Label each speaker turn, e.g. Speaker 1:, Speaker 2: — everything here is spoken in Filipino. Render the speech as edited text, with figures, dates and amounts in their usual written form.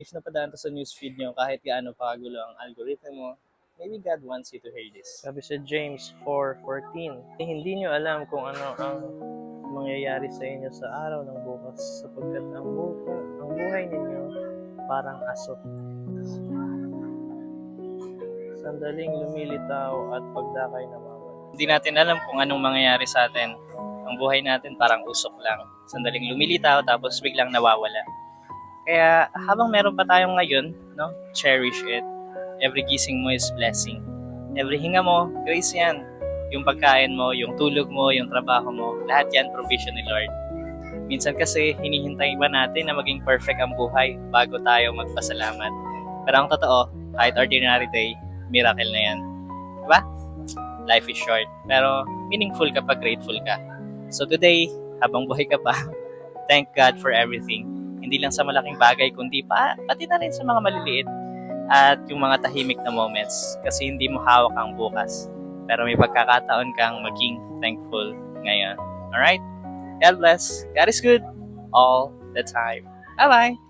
Speaker 1: If napadaan to sa newsfeed nyo, kahit gaano pa kagulo ang algorithm mo, maybe God wants you to hear this. Sabi sa James 4:14, hindi nyo alam kung ano ang mangyayari sa inyo sa araw ng bukas, sapagkat ang buhay ninyo parang aso. Sandaling lumilitaw at pagdakay namawala. Hindi natin alam kung anong mangyayari sa atin. Ang buhay natin parang usok lang. Sandaling lumilitaw tapos biglang nawawala. Kaya habang meron pa tayong ngayon, no, cherish it. Every gising mo is blessing. Every hinga mo, grace yan. Yung pagkain mo, yung tulog mo, yung trabaho mo, lahat yan provision ni Lord. Minsan kasi hinihintay pa natin na maging perfect ang buhay bago tayo magpasalamat. Pero ang totoo, kahit ordinary day, miracle na yan. Diba? Life is short, pero meaningful kapag grateful ka. So today, habang buhay ka pa, thank God for everything. Hindi lang sa malaking bagay, kundi pati na rin sa mga maliliit at yung mga tahimik na moments. Kasi hindi mo hawak ang bukas. Pero may pagkakataon kang maging thankful ngayon. Alright? God bless. God is good all the time. Bye-bye!